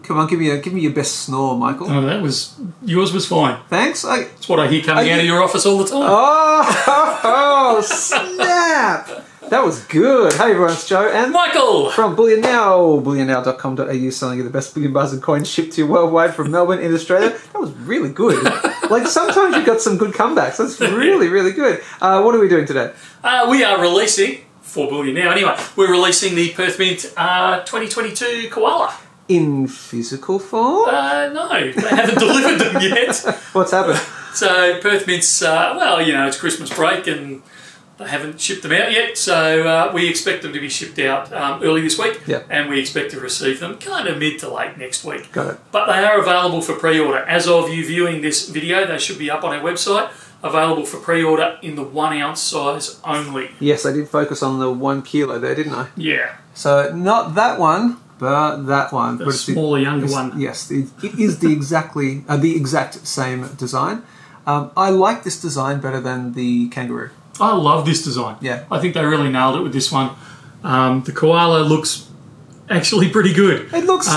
Come on, give me your best snore, Michael. Oh, yours was fine. Thanks. That's what I hear coming out of your office all the time. Oh, snap! That was good. Hey everyone, it's Joe and Michael from Bullion Now. BullionNow.com.au, selling you the best bullion bars and coins shipped to you worldwide from Melbourne in Australia. That was really good. Like sometimes you've got some good comebacks. That's really, really good. What are we doing today? We are releasing, for Bullion Now anyway, we're releasing the Perth Mint 2022 Koala. In physical form? No, they haven't delivered them yet. What's happened? So Perth Mint's, well, you know, it's Christmas break and they haven't shipped them out yet. So we expect them to be shipped out early this week. Yep. And we expect to receive them kind of mid to late next week. Got it. But they are available for pre-order. As of you viewing this video, they should be up on our website. Available for pre-order in the 1 ounce size only. Yes, I did focus on the 1 kilo there, didn't I? Yeah. So not that one. But that one, The smaller, younger one. Yes, it is the exact same design. I like this design better than the kangaroo. I love this design. Yeah, I think they really nailed it with this one. The koala looks actually pretty good. It looks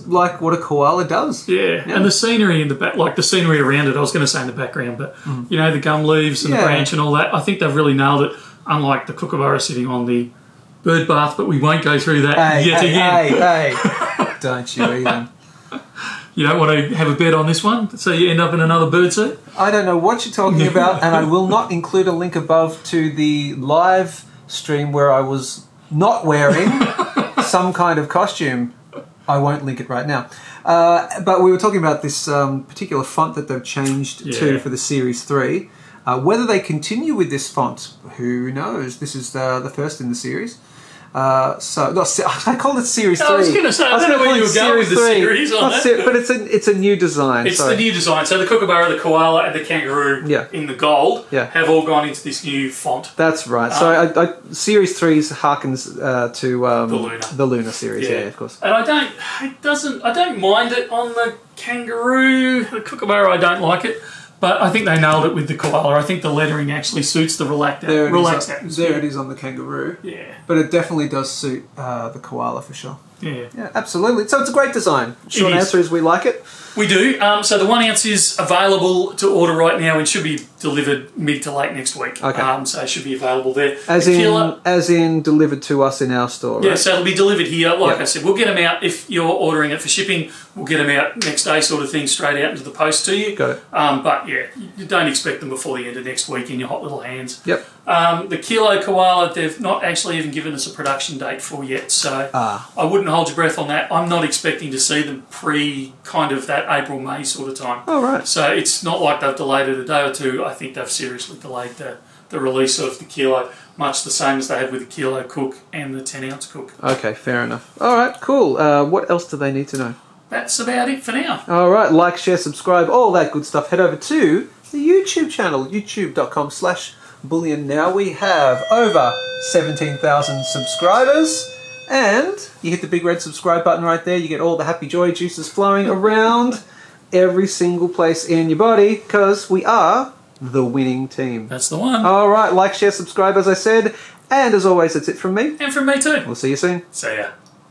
like what a koala does. Yeah, and the scenery in the back, like the scenery around it. I was going to say in the background, but you know, the gum leaves and the branch and all that. I think they've really nailed it. Unlike the kookaburra sitting on the bird bath, but we won't go through that yet again. Hey, don't you even. You don't want to have a bet on this one, so you end up in another bird suit? I don't know what you're talking about, and I will not include a link above to the live stream where I was not wearing some kind of costume. I won't link it right now. But we were talking about this particular font that they've changed to for the Series 3. Whether they continue with this font, who knows? This is the first in the series. I called it Series 3. I was going to say, I don't know where you were going with the series on that. But it's a new design. It's the new design. So the kookaburra, the koala, and the kangaroo in the gold have all gone into this new font. That's right. So Series 3 harkens to the Lunar series. Yeah, of course. And I don't mind it on the kangaroo. The kookaburra, I don't like it. But I think they nailed it with the koala. I think the lettering actually suits the relaxed atmosphere. There it is on the kangaroo. Yeah. But it definitely does suit the koala for sure. Yeah. Yeah, absolutely. So it's a great design. Short answer is we like it. We do. So the 1 ounce is available to order right now and should be delivered mid to late next week. Okay. So it should be available there. As in delivered to us in our store, right? Yeah, so it'll be delivered here. Like I said, we'll get them out if you're ordering it for shipping. We'll get them out next day sort of thing, straight out into the post to you. Got it. But yeah, you don't expect them before the end of next week in your hot little hands. Yep. The kilo koala, they've not actually even given us a production date for yet, so I wouldn't hold your breath on that. I'm not expecting to see them pre kind of that April, May sort of time. Oh, right. So it's not like they've delayed it a day or two. I think they've seriously delayed the release of the kilo, much the same as they had with the kilo cook and the 10 ounce cook. Okay, fair enough. All right, cool. What else do they need to know? That's about it for now. All right, like, share, subscribe, all that good stuff. Head over to the YouTube channel, youtube.com/Bullion Now. We have over 17,000 subscribers. And you hit the big red subscribe button right there. You get all the happy joy juices flowing around every single place in your body because we are the winning team. That's the one. All right, like, share, subscribe, as I said. And as always, that's it from me. And from me too. We'll see you soon. See ya.